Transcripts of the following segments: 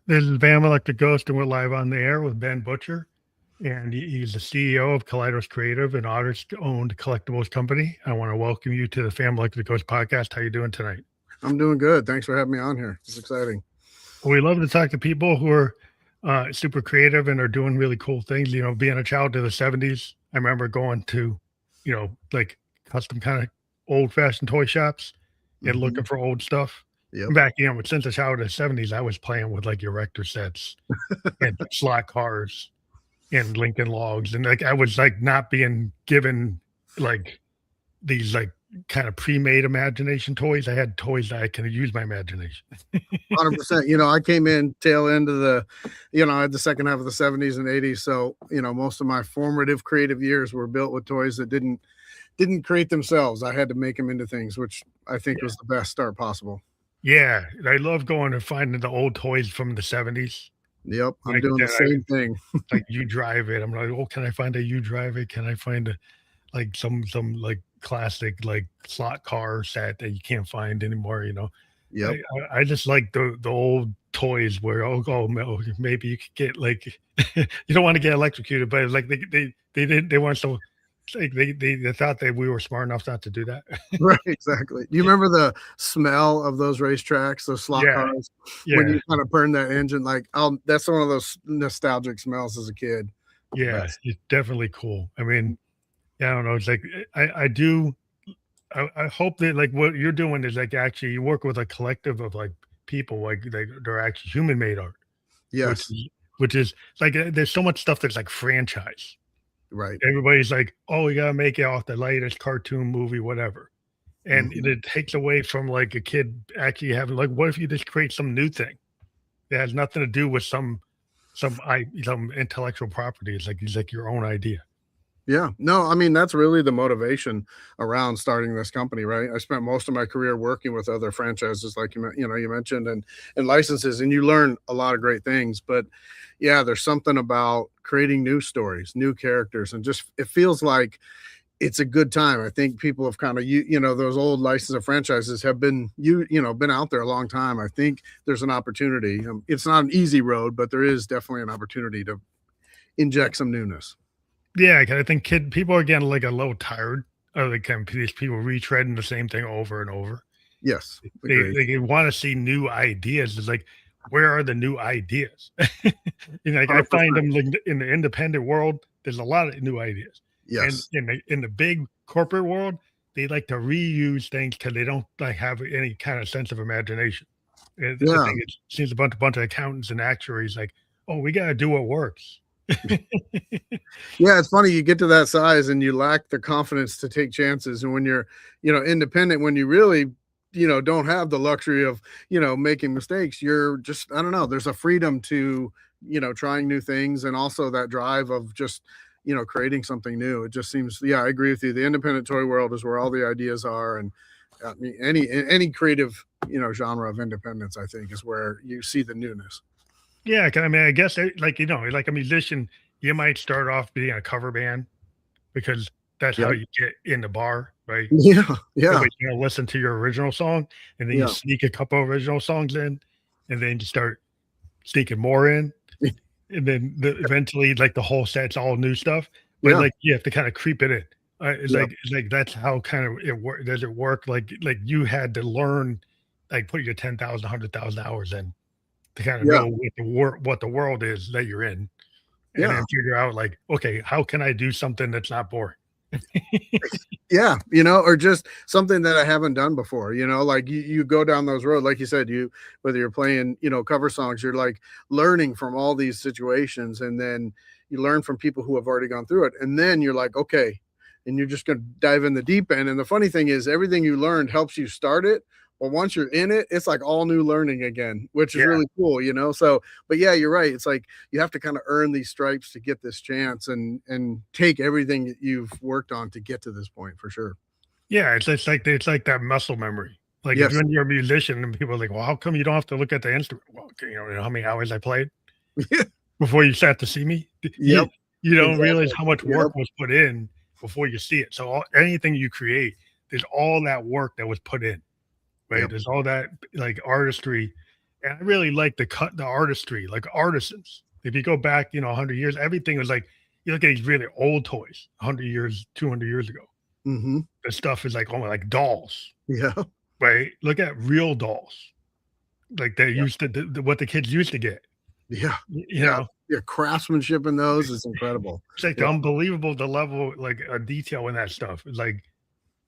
This is Van Electric Ghost, and we're live on the air with Ben Butcher. And he's the CEO of Kaleidos Creative, an artist-owned collectibles company. I want to welcome you to the Fan Electric Ghost podcast. How you doing tonight? I'm doing good. Thanks for having me on here. It's exciting. We love to talk to people who are super creative and are doing really cool things. You know, being a child of the 70s, I remember going to, like custom kind of old-fashioned toy shops and looking for old stuff. Yep. Back, since a child of the 70s, I was playing with like erector sets and slot cars and Lincoln Logs, and like I was like not being given like these like kind of pre-made imagination toys. I had toys that I can use my imagination. 100%. I came in tail end of the, I had the second half of the 70s and 80s. So, most of my formative creative years were built with toys that didn't create themselves. I had to make them into things, which I think was the best start possible. Yeah, I love going and finding the old toys from the 70s. Yep, I'm doing the same thing. Like you drive it. I'm like, oh, can I find a you drive it? Can I find a like some like classic like slot car set that you can't find anymore? Yep. I just like the old toys where maybe you could get like you don't want to get electrocuted, but like they weren't so like they thought that we were smart enough not to do that. Right, exactly. Do you remember the smell of those racetracks, those slot cars? When you kind of burn that engine, like that's one of those nostalgic smells as a kid. Yeah, it's definitely cool. I mean, I don't know. It's like I do. I hope that like what you're doing is like actually you work with a collective of like people like they're actually human made art. Yes. Which is like there's so much stuff that's like franchise. Right. Everybody's like, oh, we gotta make it off the latest cartoon movie, whatever. And it takes away from like a kid actually having like, what if you just create some new thing that has nothing to do with some intellectual property? It's like your own idea. Yeah, no, I mean, that's really the motivation around starting this company, right? I spent most of my career working with other franchises, like you mentioned, and licenses, and you learn a lot of great things. But yeah, there's something about creating new stories, new characters, and just it feels like it's a good time. I think people have kind of those old license of franchises have been been out there a long time. I think there's an opportunity. It's not an easy road, but there is definitely an opportunity to inject some newness. Yeah, I think people are getting like a little tired of like these people retreading the same thing over and over. Yes, they want to see new ideas. It's like, where are the new ideas? Like 100%. I find them like in the independent world. There's a lot of new ideas. Yes, and in the big corporate world, they like to reuse things because they don't like have any kind of sense of imagination. I think it seems a bunch of accountants and actuaries like, oh, we got to do what works. Yeah, it's funny, you get to that size and you lack the confidence to take chances, and when you're independent, when you really don't have the luxury of making mistakes, you're just, I don't know, there's a freedom to trying new things, and also that drive of just creating something new. It just seems, yeah, I agree with you, the independent toy world is where all the ideas are, and I mean, any creative genre of independence, I think, is where you see the newness. Yeah, I mean, I guess like like a musician, you might start off being a cover band because that's how you get in the bar, right? Yeah, yeah. Listen to your original song, and then you sneak a couple of original songs in, and then you start sneaking more in, and then eventually, like the whole set's all new stuff. But like you have to kind of creep it in. It's like that's how kind of it work. Does it work? Like you had to learn, like put your 10,000, 100,000 hours in to kind of know what the world is that you're in, and then figure out like, okay, how can I do something that's not boring? Yeah, or just something that I haven't done before, like you go down those roads, like you said, whether you're playing, cover songs, you're like learning from all these situations, and then you learn from people who have already gone through it, and then you're like, okay, and you're just going to dive in the deep end. And the funny thing is, everything you learned helps you start it. Well, once you're in it, it's like all new learning again, which is really cool, So, but yeah, you're right. It's like you have to kind of earn these stripes to get this chance, and take everything that you've worked on to get to this point, for sure. Yeah, it's like that muscle memory. Like if you're a musician and people are like, well, how come you don't have to look at the instrument? Well, you know how many hours I played before you sat to see me? You don't realize how much work was put in before you see it. So anything you create, there's all that work that was put in. Right. There's all that like artistry And I really like the artistry, like artisans. If you go back, 100 years, everything was like, you look at these really old toys, 100 years, 200 years ago. Mm-hmm. The stuff is like almost like dolls, Yeah. right? Look at real dolls, like they used to, what the kids used to get. Yeah. You know, yeah, craftsmanship in those is incredible. it's like unbelievable the level, like a detail in that stuff. It's like,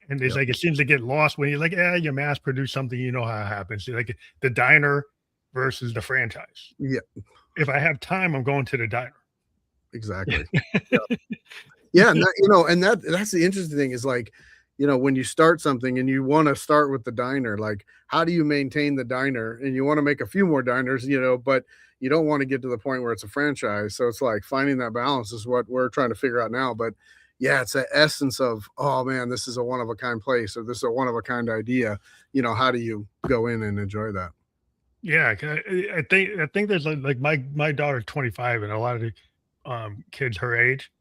and it's like it seems to get lost when you're like, you mass produce something, you know how it happens. Like the diner versus the franchise. Yeah. If I have time, I'm going to the diner. Exactly. Yeah, and that's the interesting thing is like, when you start something and you want to start with the diner, like how do you maintain the diner? And you want to make a few more diners, but you don't want to get to the point where it's a franchise. So it's like finding that balance is what we're trying to figure out now. But yeah, it's the essence of, oh man, this is a one of a kind place, or this is a one of a kind idea. How do you go in and enjoy that? Yeah, I think there's like my daughter's 25, and a lot of the kids her age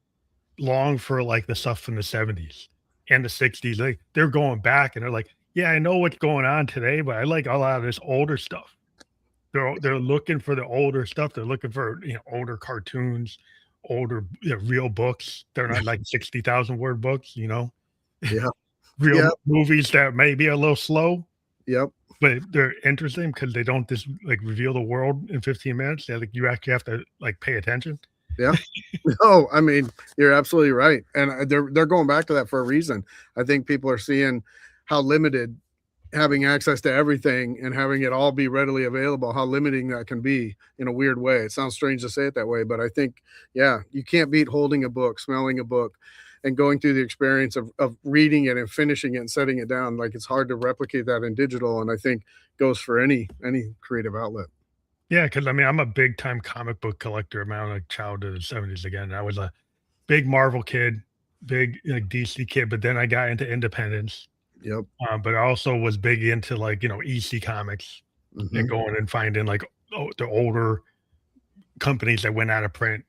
long for like the stuff from the 70s and the 60s. Like they're going back and they're like, yeah, I know what's going on today, but I like a lot of this older stuff. They're looking for the older stuff. They're looking for older cartoons, older real books. They're not like 60,000 word books, Yeah. real movies that may be a little slow. Yep. But they're interesting because they don't just like reveal the world in 15 minutes. Like you actually have to like pay attention. Yeah. No, I mean, you're absolutely right. And they're going back to that for a reason. I think people are seeing how limited having access to everything and having it all be readily available, how limiting that can be in a weird way. It sounds strange to say it that way, but I think, you can't beat holding a book, smelling a book, and going through the experience of reading it and finishing it and setting it down. Like it's hard to replicate that in digital. And I think goes for any creative outlet. Yeah, because I mean, I'm a big time comic book collector. I'm a child of the 70s again. I was a big Marvel kid, big DC kid, but then I got into independence. Yep. But I also was big into like, EC comics and going and finding like the older companies that went out of print.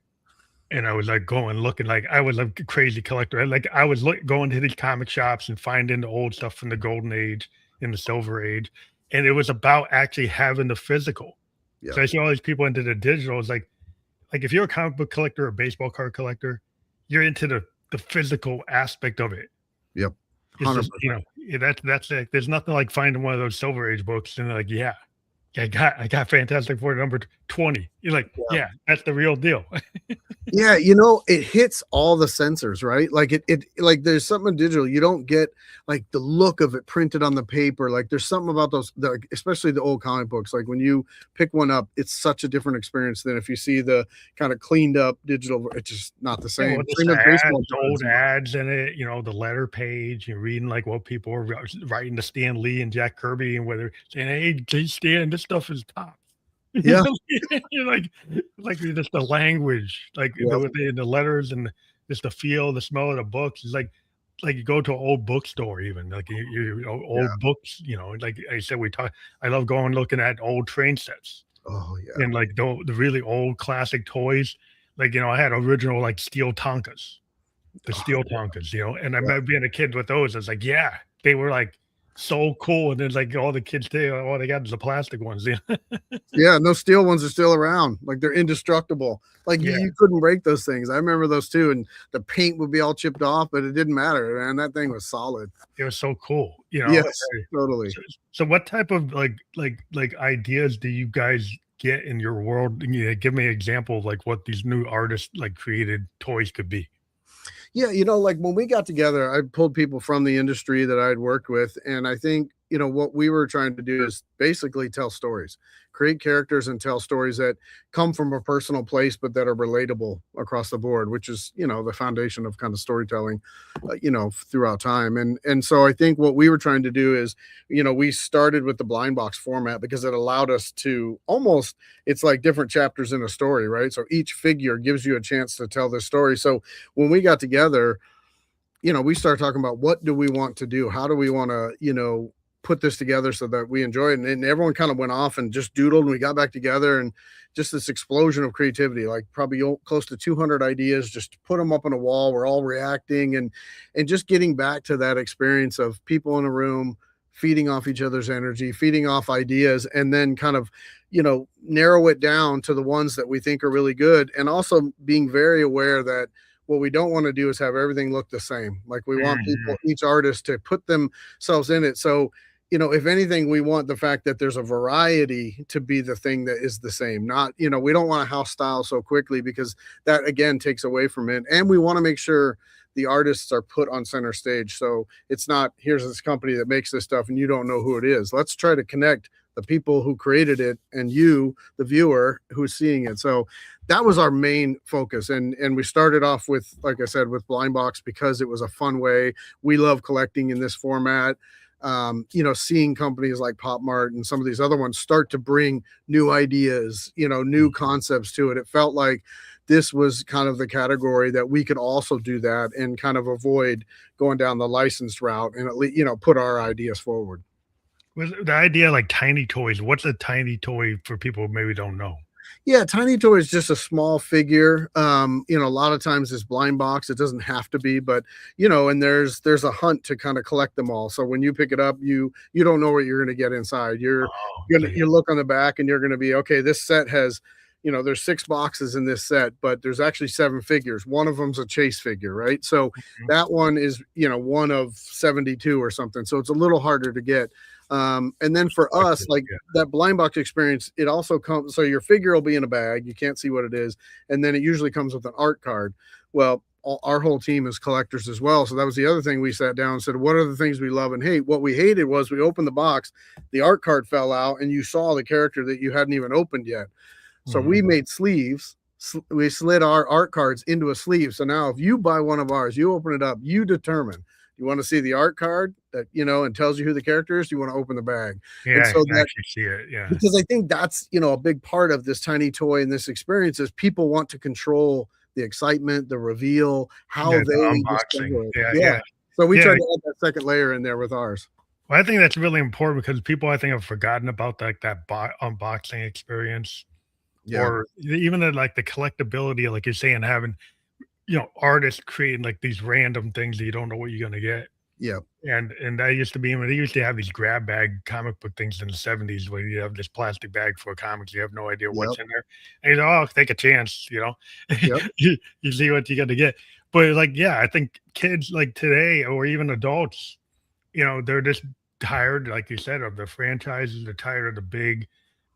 And I was like going looking like I was a crazy collector. I was going to these comic shops and finding the old stuff from the golden age and the silver age. And it was about actually having the physical. Yep. So I see all these people into the digital. It's like if you're a comic book collector or a baseball card collector, you're into the physical aspect of it. Yep. It's just, that's like, there's nothing like finding one of those silver age books and like, I got Fantastic Four number 20. You're like, that's the real deal. Yeah, it hits all the sensors, right? Like it like there's something digital. You don't get like the look of it printed on the paper. Like there's something about those, especially the old comic books. Like when you pick one up, it's such a different experience than if you see the kind of cleaned up digital. It's just not the same. Old ads in it, the letter page, you're reading like what people are writing to Stan Lee and Jack Kirby, and whether saying, hey, Stan, this stuff is top. Yeah. like just the language, like the letters and just the feel, the smell of the books. It's like you go to an old bookstore, even like old books, like I said, I love going looking at old train sets. Oh yeah. And like the really old classic toys. Like, I had original like steel Tonkas, Tonkas, and I remember being a kid with those. I was like, they were like so cool. And then like all the kids today, all they got is the plastic ones. Yeah, and those steel ones are still around. Like they're indestructible. Like you couldn't break those things. I remember those too. And the paint would be all chipped off, but it didn't matter, man. That thing was solid. It was so cool. Yes, totally. So what type of like ideas do you guys get in your world? Give me an example of like what these new artists like created toys could be. Yeah, like when we got together, I pulled people from the industry that I'd worked with. And I think, what we were trying to do is basically tell stories, create characters and tell stories that come from a personal place, but that are relatable across the board, which is, the foundation of kind of storytelling, throughout time. And so I think what we were trying to do is, we started with the blind box format because it allowed us to it's like different chapters in a story, right? So each figure gives you a chance to tell this story. So when we got together, we started talking about what do we want to do? How do we want to, put this together so that we enjoy it? And everyone kind of went off and just doodled, and we got back together, and just this explosion of creativity, like probably close to 200 ideas, just put them up on a wall. We're all reacting and just getting back to that experience of people in a room feeding off each other's energy, feeding off ideas, and then kind of narrow it down to the ones that we think are really good, and also being very aware that what we don't want to do is have everything look the same. Like we want people, each artist, to put themselves in it. So, if anything, we want the fact that there's a variety to be the thing that is the same. Not, we don't want a house style so quickly, because that again takes away from it. And we want to make sure the artists are put on center stage. So it's not, here's this company that makes this stuff and you don't know who it is. Let's try to connect the people who created it and you, the viewer, who's seeing it. So that was our main focus. And we started off with, like I said, with Blind Box, because it was a fun way. We love collecting in this format. Seeing companies like Pop Mart and some of these other ones start to bring new ideas, new concepts to it. It felt like this was kind of the category that we could also do that and kind of avoid going down the licensed route, and at least, put our ideas forward. Was the idea like tiny toys? What's a tiny toy for people who maybe don't know? Yeah, tiny toy is just a small figure. A lot of times it's blind box. It doesn't have to be, but and there's a hunt to kind of collect them all. So when you pick it up, you don't know what you're going to get inside. You look on the back and you're going to be, okay, this set has, there's 6 boxes in this set, but there's actually 7 figures. One of them's a chase figure, right? So that one is, one of 72 or something. So it's a little harder to get. And then for us, like that blind box experience, it also comes, so your figure will be in a bag, you can't see what it is, and then it usually comes with an art card. Well, our whole team is collectors as well, so that was the other thing. We sat down and said, what are the things we love and hate? What we hated was we opened the box, the art card fell out, and you saw the character that you hadn't even opened yet. So we made sleeves. We slid our art cards into a sleeve. So now if you buy one of ours, you open it up, you determine, you want to see the art card that, and tells you who the character is. You want to open the bag. Yeah, and so I actually see it. Yeah. Because I think that's, a big part of this tiny toy and this experience is people want to control the excitement, the reveal, how they unboxing. Yeah. So we tried to add that second layer in there with ours. Well, I think that's really important because people, I think, have forgotten about that unboxing experience. Yeah. Or even the collectability, like you're saying, having, artists creating like these random things that you don't know what you're going to get. Yeah. And that used to be, they used to have these grab bag comic book things in the 70s where you have this plastic bag for comics. You have no idea what's in there. And you know, take a chance, you see what you're going to get. But I think kids like today, or even adults, they're just tired, like you said, of the franchises. They're tired of the big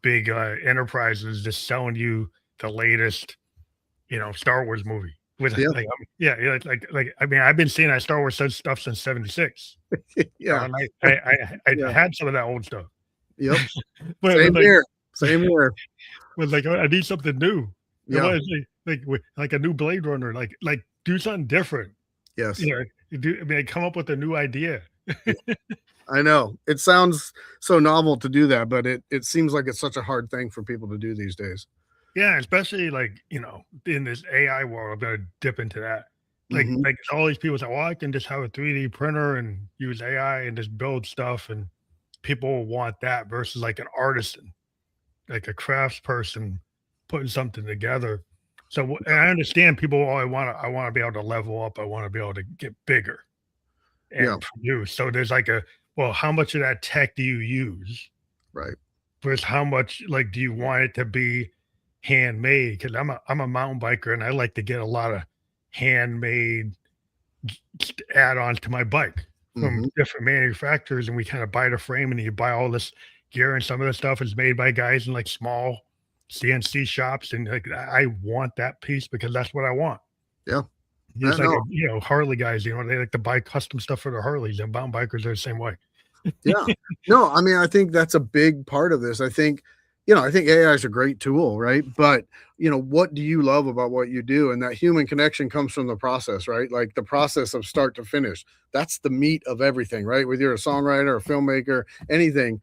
enterprises just selling you the latest, Star Wars movie. I've been seeing that Star Wars stuff since '76. And I had some of that old stuff. Yep. But Same here. But I need something new. Like a new Blade Runner. Like do something different. Yes. Come up with a new idea. I know it sounds so novel to do that, but it seems like it's such a hard thing for people to do these days. Yeah, especially in this AI world, I'm gonna dip into that. Like all these people say, "Well, I can just have a 3D printer and use AI and just build stuff," and people want that versus like an artisan, like a crafts person putting something together. So and I understand people. I want to be able to level up. I want to be able to get bigger and produce. So there's how much of that tech do you use? Right. Versus how much do you want it to be handmade? Because I'm a mountain biker and I like to get a lot of handmade add-ons to my bike from different manufacturers, and we kind of buy the frame and you buy all this gear, and some of the stuff is made by guys in small CNC shops, and I want that piece because that's what I want. Yeah. Just Harley guys, they like to buy custom stuff for their Harleys, and mountain bikers are the same way. Yeah. No, I think that's a big part of this. I think AI is a great tool, right? But, what do you love about what you do? And that human connection comes from the process, right? Like the process of start to finish. That's the meat of everything, right? Whether you're a songwriter, a filmmaker, anything,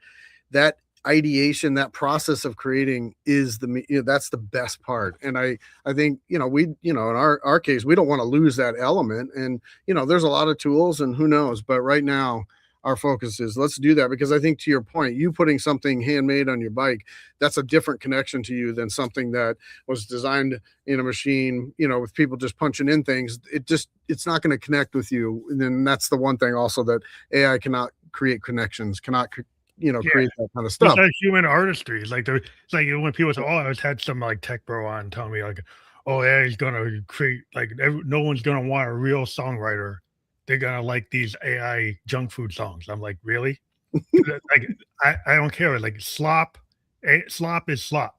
that ideation, that process of creating is that's the best part. And I think, we, in our case, we don't want to lose that element. And, there's a lot of tools and who knows, but right now, our focus is let's do that, because I think to your point, you putting something handmade on your bike, that's a different connection to you than something that was designed in a machine, with people just punching in things. It's not going to connect with you. And then that's the one thing also that AI cannot create connections, cannot create that kind of It's stuff. like human artistry. It's like when people say, "Oh, I was had some like tech bro on telling me like, oh yeah, he's gonna create like no one's gonna want a real songwriter. They're gonna like these AI junk food songs." I'm like, really? Like I don't care. Like slop is slop,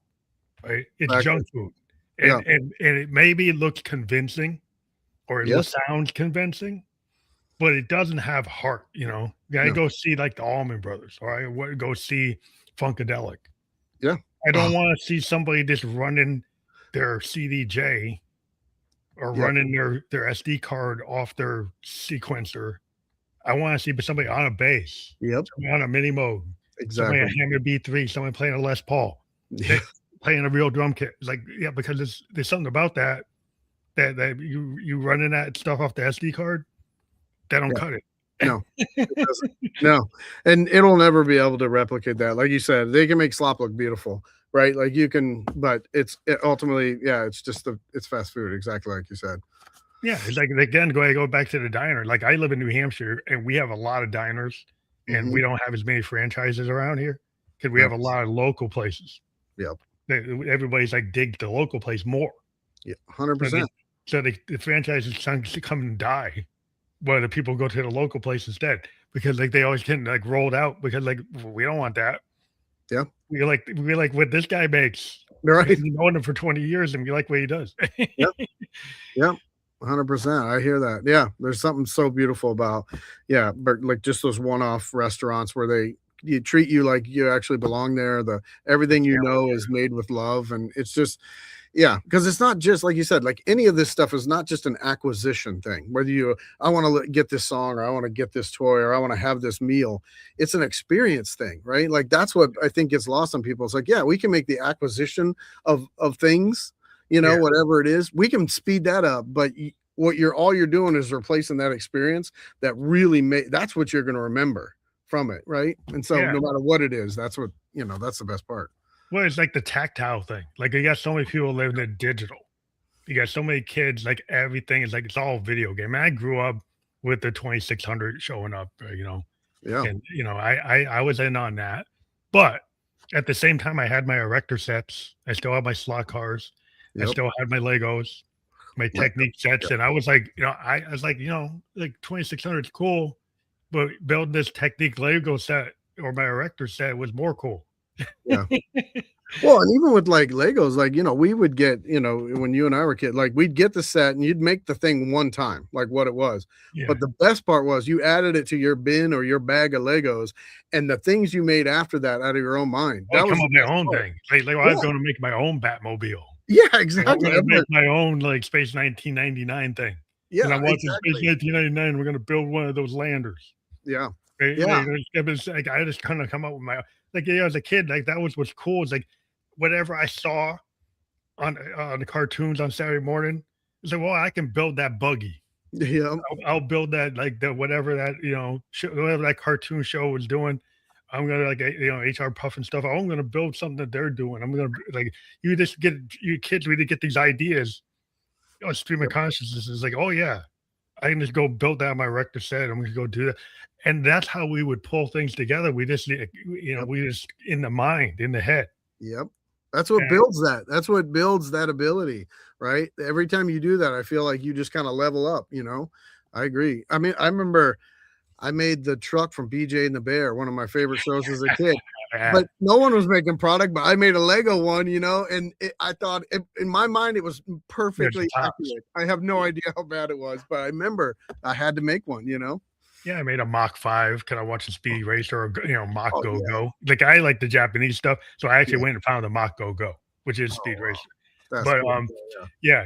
right? It's Exactly. junk food, Yeah. and it maybe it looks convincing or it Yes. sounds convincing, but it doesn't have heart. You gotta No. go see like the Allman Brothers, or I would go see Funkadelic. Yeah. I don't want to see somebody just running their CDJ or Yep. running their SD card off their sequencer. I want to see somebody on a bass, Yep. somebody on a mini mode, somebody Exactly. a Hammond B3, someone playing a Les Paul, Yeah. playing a real drum kit. It's like, yeah, because there's something about that you running that stuff off the SD card, that don't cut it. No, it doesn't. No, and it'll never be able to replicate that. Like you said, they can make slop look beautiful, right? Like you can, but ultimately, it's just it's fast food, exactly like you said. Yeah, it's like again, go back to the diner. Like I live in New Hampshire, and we have a lot of diners, and we don't have as many franchises around here because we have a lot of local places. Yep. Everybody's like dig the local place more. Yeah, 100%. So the franchises come and die, while the people go to the local place instead because like they always get like rolled out because like we don't want that. Yeah, we like what this guy makes. Right. We've known him for 20 years, and we like what he does. Yep. 100%. I hear that. Yeah, there's something so beautiful about but like just those one-off restaurants where you treat you like you actually belong there. Everything is made with love, and it's just because it's not just like you said, like any of this stuff is not just an acquisition thing. Whether I want to get this song, or I want to get this toy, or I want to have this meal, it's an experience thing, right? Like that's what I think gets lost on people. It's like, we can make the acquisition of things, whatever it is, we can speed that up, but all you're doing is replacing that experience that really that's what you're going to remember from it, right? And so no matter what it is, that's what that's the best part. Well, it's like the tactile thing. Like you got so many people living in digital. You got so many kids. Like everything is like it's all video game. I grew up with the 2600 showing up. Yeah. And I was in on that, but at the same time, I had my erector sets. I still have my slot cars. I still had my Legos, my Technique sets, and I was like, I was like, like 2600 is cool, but building this Technique Lego set or my erector set was more cool. Yeah. Well, and even with like Legos, like, we would get, when you and I were kids, like we'd get the set and you'd make the thing one time, like what it was. Yeah. But the best part was you added it to your bin or your bag of Legos, and the things you made after that out of your own mind. That was my own thing. Like I was going to make my own Batmobile. Yeah, exactly. I'm going to make my own like Space 1999 thing. Yeah, and I'm watching Space 1999. We're going to build one of those landers. Yeah. Yeah. Like, I just kind of come up with my as a kid, like that was what's cool. Is like whatever I saw on the cartoons on Saturday morning. It's like, well, I can build that buggy. Yeah, I'll build that like whatever that whatever that cartoon show was doing. I'm gonna like HR Puff and stuff. I'm gonna build something that they're doing. I'm gonna like you just get you kids really get these ideas. Stream of consciousness is like, oh yeah, I can just go build that on my Rector set. I'm gonna go do that. And that's how we would pull things together. We just, we just in the mind, in the head. Yep. That's what builds that. That's what builds that ability, right? Every time you do that, I feel like you just kind of level up, I agree. I mean, I remember I made the truck from BJ and the Bear, one of my favorite shows as a kid. But no one was making product, but I made a Lego one, and I thought in my mind it was perfectly accurate. I have no idea how bad it was, but I remember I had to make one, Yeah, I made a Mach 5 because I watched the Speed Racer or Mach Go Go. Like I like the Japanese stuff, so I actually went and found the Mach Go Go, which is Speed Racer. But cool.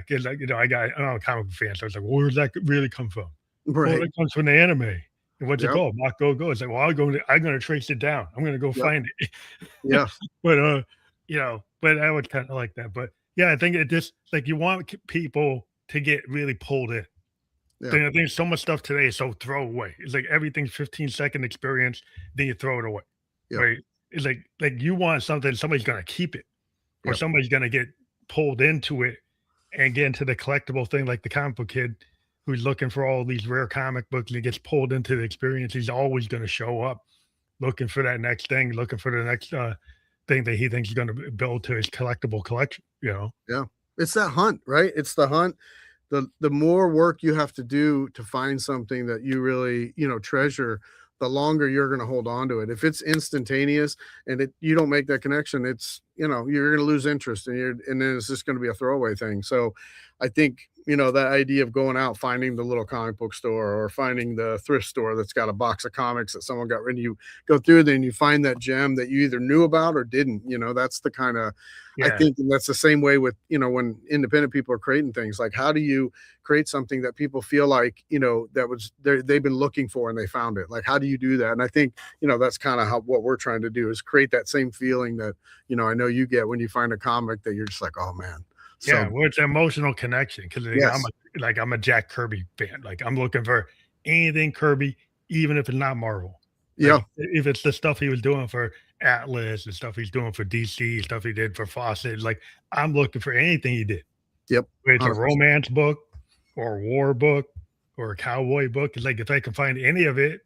Because I'm a comic book fan, so I was like, well, where does that really come from? Right. Well, it comes from the anime. And what's it called? Mach Go Go. It's like, well, I'm going to trace it down. I'm going to go find it. Yeah. But but I would kind of like that. But yeah, I think it just like you want people to get really pulled in. Yeah. I think so much stuff today is so throwaway. It's like everything's 15-second experience, then you throw it away. Yep. Right? It's like you want something, somebody's gonna keep it, or somebody's gonna get pulled into it and get into the collectible thing, like the comic book kid who's looking for all these rare comic books and he gets pulled into the experience. He's always gonna show up looking for that next thing, looking for the next thing that he thinks he's going to build to his collectible collection. Yeah, it's that hunt, right? It's the hunt. The more work you have to do to find something that you really, treasure, the longer you're going to hold on to it. If it's instantaneous and you don't make that connection, it's, you're going to lose interest, and then it's just going to be a throwaway thing. So I think, that idea of going out, finding the little comic book store or finding the thrift store that's got a box of comics that someone got rid of, you go through there and you find that gem that you either knew about or didn't. That's the kind of, I think that's the same way with, when independent people are creating things. Like, how do you create something that people feel like, that was they've been looking for and they found it? Like, how do you do that? And I think, that's kind of what we're trying to do, is create that same feeling that, I know you get when you find a comic that you're just like, oh man. Yeah, well, it's an emotional connection, because I'm a Jack Kirby fan. Like, I'm looking for anything Kirby, even if it's not Marvel. Like, if it's the stuff he was doing for Atlas, the stuff he's doing for DC, stuff he did for Fawcett, like, I'm looking for anything he did. Yep. Whether it's a romance book or a war book or a cowboy book. It's like, if I can find any of it,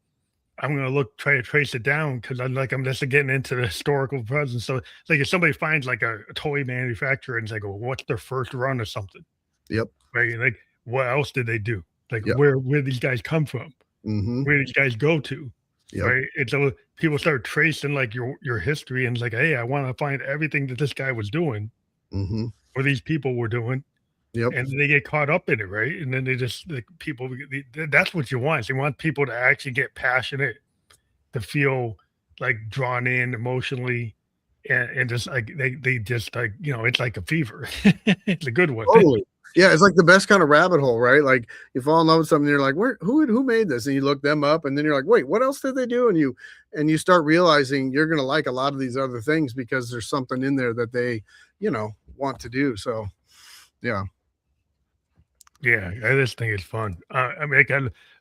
I'm going to try to trace it down, because I'm just getting into the historical presence. So it's like, if somebody finds like a toy manufacturer and it's like, well, what's their first run or something? Yep. Right. Like, what else did they do? Like, where these guys come from? Where these guys go to? Right. And so people start tracing like your history, and it's like, hey, I want to find everything that this guy was doing, or these people were doing. And they get caught up in it, right? And then they just, like, that's what you want. You want people to actually get passionate, to feel like drawn in emotionally, and just like they just, like, it's like a fever. It's a good one. Totally. Yeah, it's like the best kind of rabbit hole, right? Like, you fall in love with something, you're like, who made this? And you look them up, and then you're like, wait, what else did they do? And you start realizing you're gonna like a lot of these other things because there's something in there that they, want to do. So yeah. Yeah, I just think it's fun. I mean,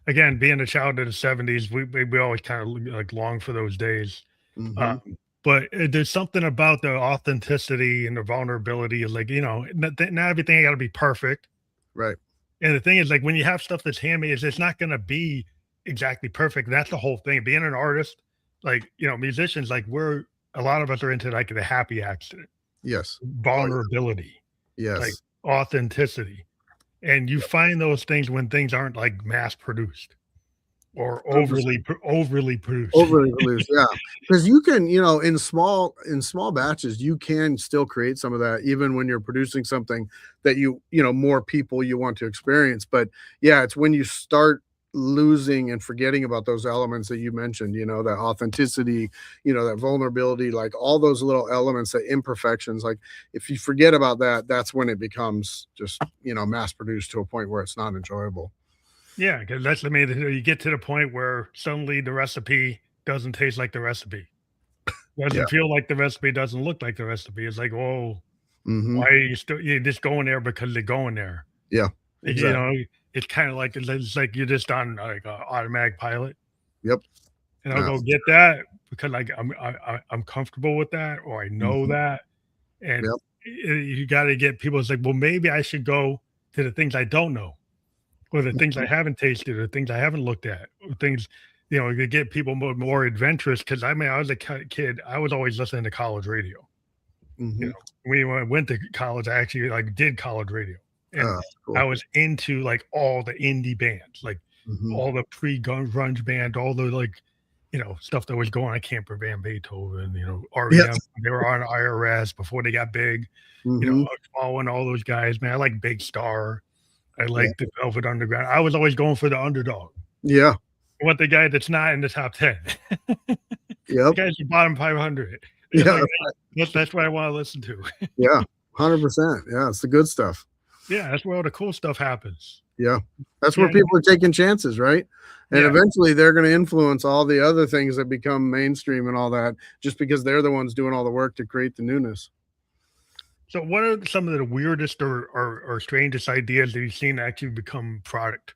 again, being a child of the '70s, we always kind of like long for those days. But there's something about the authenticity and the vulnerability of, like, not everything got to be perfect. Right. And the thing is, like, when you have stuff that's handmade, it's not going to be exactly perfect. That's the whole thing. Being an artist, like, musicians, like, a lot of us are into like the happy accident. Yes. Vulnerability. Yes. Like, authenticity. And you find those things when things aren't like mass produced or overly produced. Overly produced, yeah. Because you can, in small batches, you can still create some of that, even when you're producing something that more people you want to experience. But yeah, it's when you start losing and forgetting about those elements that you mentioned, that authenticity, that vulnerability, like all those little elements, that imperfections, like if you forget about that, that's when it becomes just, mass produced to a point where it's not enjoyable. Yeah, because you get to the point where suddenly the recipe doesn't taste like the recipe. Doesn't feel like the recipe, doesn't look like the recipe. It's like, why are you're just going there because they're going there? Yeah. Exactly. It's kind of like, it's like you're just on like an automatic pilot. Yep. And I'll go get that because, like, I'm comfortable with that, or I know that. And you got to get people. It's like, well, maybe I should go to the things I don't know, or the things I haven't tasted, or things I haven't looked at, or things, to get people more adventurous. Because I was a kid, I was always listening to college radio. When I went to college, I actually like did college radio. And cool. I was into like all the indie bands, like all the pre-grunge band, all the like, stuff that was going on. Camper Van Beethoven, REM. They were on IRS before they got big. Following all those guys, man. I like Big Star. I like the Velvet Underground. I was always going for the underdog. Yeah. I want the guy that's not in the top 10. The guy's the bottom 500. That's what I want to listen to. 100%. Yeah, it's the good stuff. Yeah, that's where all the cool stuff happens. Yeah, that's where people are taking chances, right? And eventually they're going to influence all the other things that become mainstream and all that, just because they're the ones doing all the work to create the newness. So what are some of the weirdest or strangest ideas that you've seen actually become product?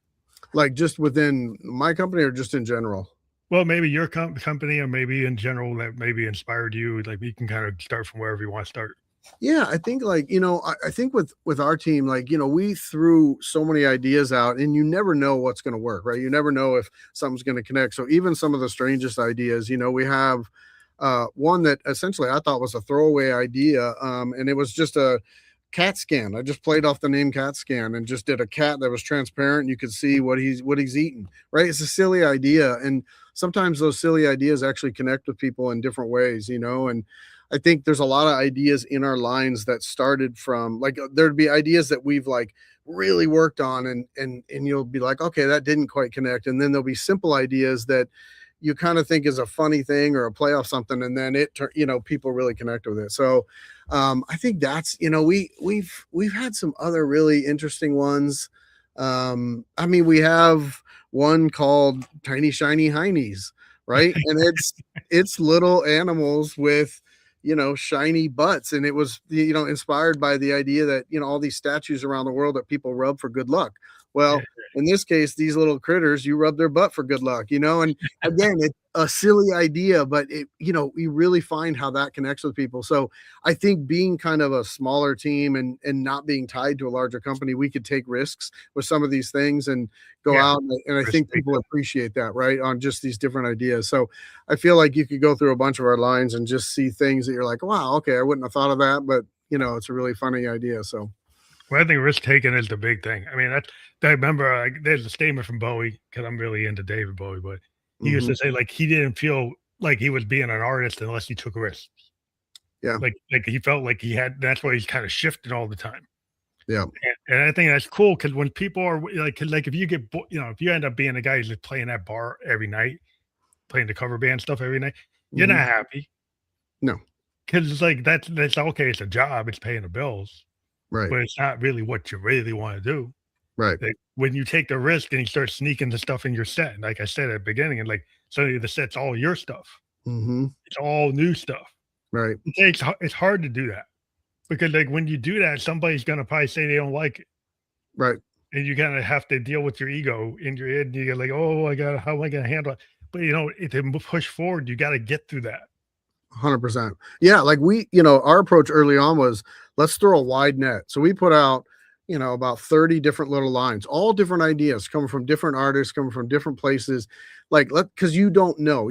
Like just within my company or just in general? Well, maybe your company, or maybe in general that maybe inspired you. Like, you can kind of start from wherever you want to start. Yeah, I think like, I think with our team, like, we threw so many ideas out and you never know what's going to work, right? You never know if something's going to connect. So even some of the strangest ideas, we have one that essentially I thought was a throwaway idea. And it was just a cat scan. I just played off the name cat scan and just did a cat that was transparent. And you could see what he's eating, right? It's a silly idea. And sometimes those silly ideas actually connect with people in different ways, and I think there's a lot of ideas in our lines that started from like there'd be ideas that we've like really worked on and you'll be like, okay, that didn't quite connect. And then there'll be simple ideas that you kind of think is a funny thing or a play off something, and then people really connect with it. So I think that's we've had some other really interesting ones. I mean, we have one called Tiny Shiny Heinies, right? And it's little animals with shiny butts, and it was inspired by the idea that all these statues around the world that people rub for good luck. Well, in this case, these little critters, you rub their butt for good luck, and again, it's a silly idea, but you really find how that connects with people. So I think being kind of a smaller team and not being tied to a larger company, we could take risks with some of these things and go out. And I think people appreciate that, right? On just these different ideas. So I feel like you could go through a bunch of our lines and just see things that you're like, wow, okay, I wouldn't have thought of that, but it's a really funny idea. So. Well, I think risk taking is the big thing. I mean, I remember there's a statement from Bowie, because I'm really into David Bowie, but he used to say like he didn't feel like he was being an artist unless he took risks. Yeah. Like he felt like he had, that's why he's kind of shifting all the time. Yeah. And I think that's cool because when people are like if you get, if you end up being a guy who's just playing that bar every night, playing the cover band stuff every night, you're not happy. No. Because it's like, that's okay. It's a job. It's paying the bills. Right. But it's not really what you really want to do. Right. Like, when you take the risk and you start sneaking the stuff in your set, and like I said at the beginning, and like suddenly the set's all your stuff. It's all new stuff. Right. It's hard to do that because like when you do that, somebody's gonna probably say they don't like it. Right. And you kind of have to deal with your ego in your head, and you get like, oh, how am I gonna handle it? But to push forward, you got to get through that. 100%. Yeah, like our approach early on was let's throw a wide net. So we put out, about 30 different little lines, all different ideas coming from different artists, coming from different places. Because you don't know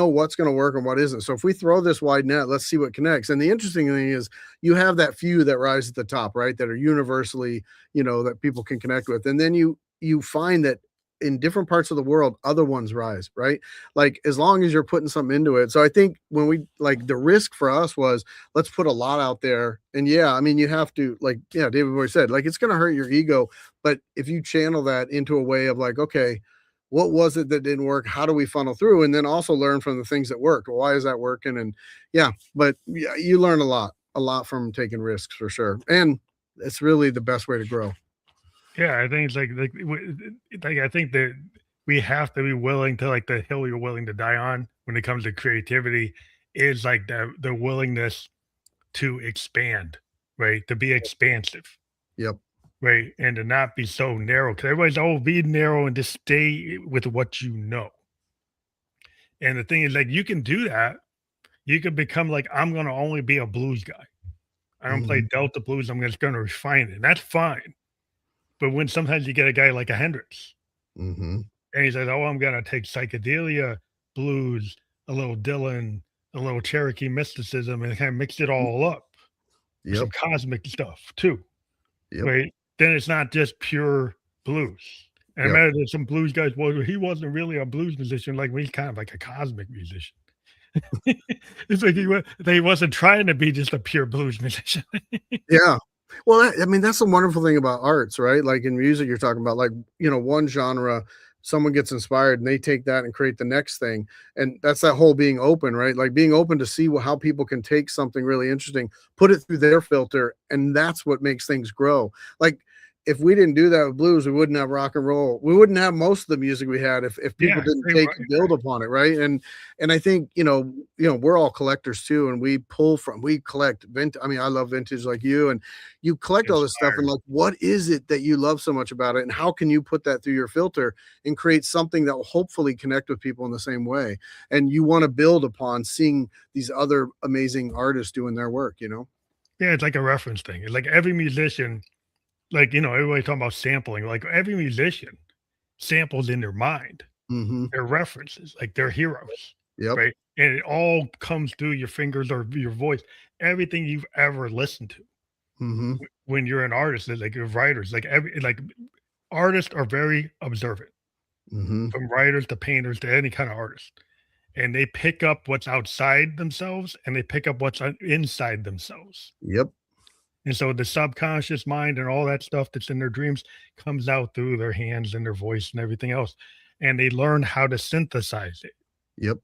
what's going to work and what isn't. So if we throw this wide net, let's see what connects. And the interesting thing is you have that few that rise at the top, right? That are universally, that people can connect with. And then you find that in different parts of the world, other ones rise, right? Like as long as you're putting something into it. So I think when we like the risk for us was let's put a lot out there. And yeah, I mean, you have to David Bowie said, like, it's going to hurt your ego. But if you channel that into a way of like, okay, what was it that didn't work? How do we funnel through? And then also learn from the things that worked. Well, why is that working? And but you learn a lot from taking risks for sure. And it's really the best way to grow. Yeah, I think it's like I think that we have to be willing to, like, the hill you're willing to die on when it comes to creativity is like the willingness to expand, right? To be expansive. Yep. Right. And to not be so narrow, because everybody's be narrow and just stay with what you know. And the thing is, like, you can do that. You can become like, I'm gonna only be a blues guy. I don't play Delta blues, I'm just gonna refine it. And that's fine. But when sometimes you get a guy like a Hendrix, and he says, "Oh, I'm gonna take psychedelia, blues, a little Dylan, a little Cherokee mysticism, and kind of mix it all up, with some cosmic stuff too." Right? Then it's not just pure blues. And I imagine some blues guys, well, he wasn't really a blues musician, like he's kind of like a cosmic musician. It's like he wasn't trying to be just a pure blues musician. Yeah. Well, I mean, that's the wonderful thing about arts, right? Like in music, you're talking about like, one genre, someone gets inspired and they take that and create the next thing. And that's that whole being open, right? Like being open to see how people can take something really interesting, put it through their filter. And that's what makes things grow. Like if we didn't do that with blues, we wouldn't have rock and roll. We wouldn't have most of the music we had if people didn't take and build upon it, right? And I think we're all collectors too, and we collect vintage. I mean, I love vintage like you, and you collect all this stuff. And like, what is it that you love so much about it, and how can you put that through your filter and create something that will hopefully connect with people in the same way? And you want to build upon seeing these other amazing artists doing their work, Yeah, it's like a reference thing. It's like every musician, like, everybody talking about sampling, like every musician samples in their mind, Mm-hmm. their references, like their heroes, Yep. right? And it all comes through your fingers or your voice. Everything you've ever listened to Mm-hmm. when you're an artist, like your writers, like artists are very observant, Mm-hmm. from writers to painters to any kind of artist. And they pick up what's outside themselves and they pick up what's inside themselves. Yep. And so the subconscious mind and all that stuff that's in their dreams comes out through their hands and their voice and everything else. And they learn how to synthesize it. Yep.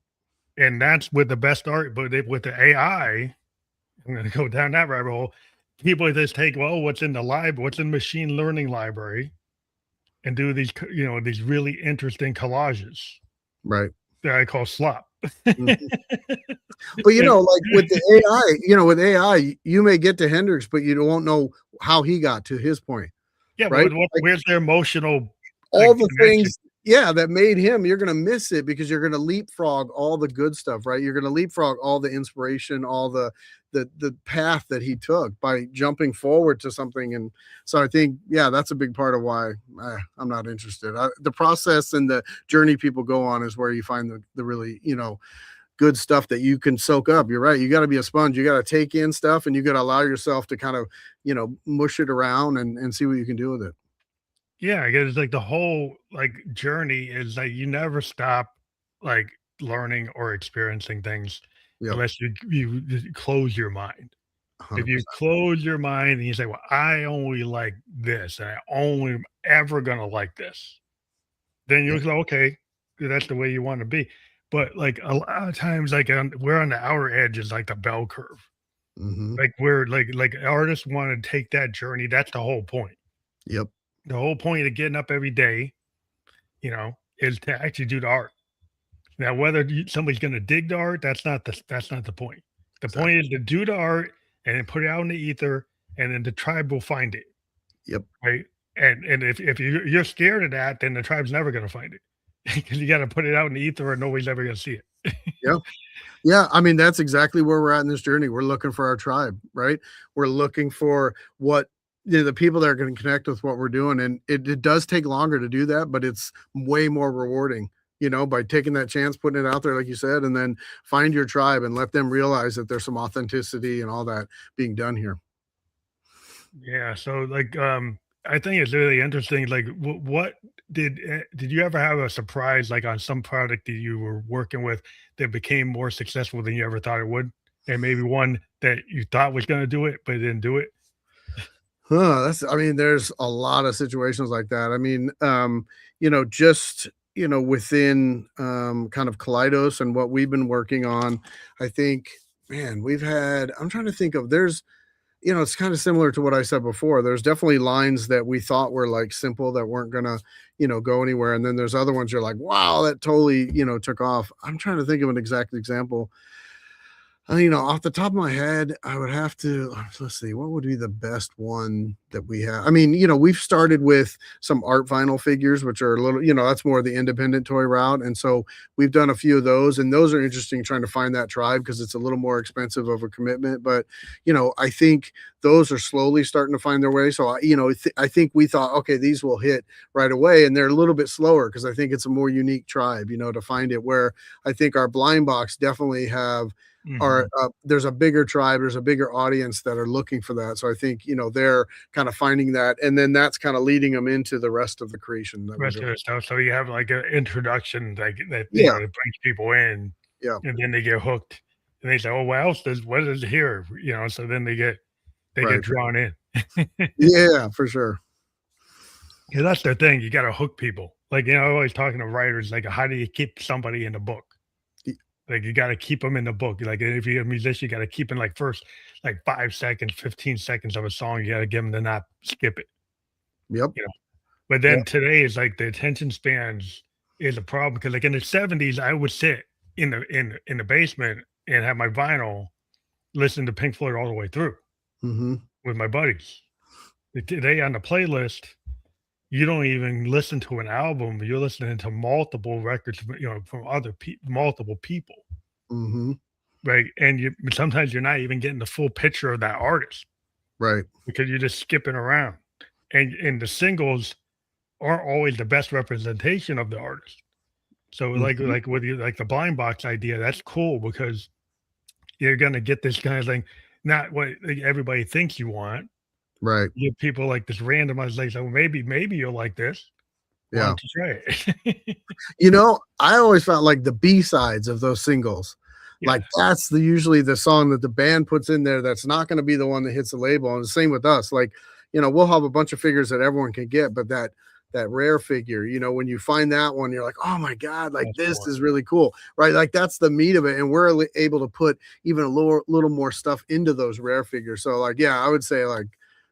And that's with the best art. But with the AI, I'm going to go down that rabbit hole. People just take, well, what's in the library, what's in machine learning library, and do these, these really interesting collages Right. that I call slop. Mm-hmm. But like with the AI, with AI, you may get to Hendrix, but you won't know how he got to his point. Yeah, right? But where's their emotional, all the things, that made him, you're gonna miss it because you're gonna leapfrog all the good stuff, right? You're gonna leapfrog all the inspiration, all the path that he took by jumping forward to something. And so I think, that's a big part of why I'm not interested. The process and the journey people go on is where you find the really, good stuff that you can soak up. You're right. You got to be a sponge. You got to take in stuff and you got to allow yourself to kind of, mush it around and see what you can do with it. Yeah, because like the whole like journey is like you never stop like learning or experiencing things unless you just close your mind. 100%. If you close your mind and you say, "Well, I only like this, and I only am ever gonna like this," then you're like, "Okay, that's the way you want to be." But like a lot of times, like we're on the outer edge is like the bell curve. Mm-hmm. Like we're like artists want to take that journey. That's the whole point. Yep. The whole point of getting up every day, is to actually do the art. Now, whether somebody's going to dig the art, that's not the point. The point is to do the art and then put it out in the ether, and then the tribe will find it. Yep. Right. And if you're scared of that, then the tribe's never going to find it because you got to put it out in the ether, or nobody's ever going to see it. Yeah. Yeah. I mean, that's exactly where we're at in this journey. We're looking for our tribe, right? We're looking for what the people that are going to connect with what we're doing. And it does take longer to do that, but it's way more rewarding, by taking that chance, putting it out there, like you said, and then find your tribe and let them realize that there's some authenticity and all that being done here. Yeah. So like, I think it's really interesting. Like, what did you ever have a surprise like on some product that you were working with that became more successful than you ever thought it would, and maybe one that you thought was going to do it but it didn't do it? There's a lot of situations like that. I mean, just within kind of Kaleidos and what we've been working on, I think, man, I'm trying to think of, there's, it's kind of similar to what I said before. There's definitely lines that we thought were like simple that weren't gonna, go anywhere. And then there's other ones you're like, wow, that totally, took off. I'm trying to think of an exact example. Off the top of my head, I would have to, let's see, what would be the best one that we have? We've started with some art vinyl figures, which are a little, that's more the independent toy route. And so we've done a few of those, and those are interesting, trying to find that tribe because it's a little more expensive of a commitment. But, I think those are slowly starting to find their way. So, I think we thought, okay, these will hit right away. And they're a little bit slower because I think it's a more unique tribe, to find it, where I think our blind box definitely have there's a bigger tribe, there's a bigger audience that are looking for that. So I think, they're kind of finding that, and then that's kind of leading them into the rest of the creation. So you have like an introduction like that, that brings people in, and then they get hooked, and they say, "Oh, what is here?" So then they get drawn in. Yeah, for sure. Yeah, that's the thing. You got to hook people. Like, I'm always talking to writers, like, how do you keep somebody in the book? Like, you got to keep them in the book. Like, if you're a musician, you got to keep in like first, like 5 seconds, 15 seconds of a song. You got to get them to not skip it. Yep. But then today is like the attention spans is a problem because like in the 70s, I would sit in the basement and have my vinyl, listen to Pink Floyd all the way through with my buddies. Today on the playlist, you don't even listen to an album. You're listening to multiple records, from other multiple people. right? And sometimes you're not even getting the full picture of that artist Right. because you're just skipping around. And the singles aren't always the best representation of the artist. So Mhm. like with you like the blind box idea, that's cool because you're gonna get this kind of thing, not what like, everybody thinks you want. Right. You give people like this randomized like, so maybe you'll like this. Why Yeah. don't you try it? I always felt like the B-sides of those singles, Yeah, like, that's usually the song that the band puts in there that's not gonna be the one that hits the label, and the same with us, like, we'll have a bunch of figures that everyone can get, but that rare figure, when you find that one, you're like, "Oh my god, like, that's the this one. is really cool," right? Like, that's the meat of it, and we're able to put even a little more stuff into those rare figures, so, like, yeah, I would say, like,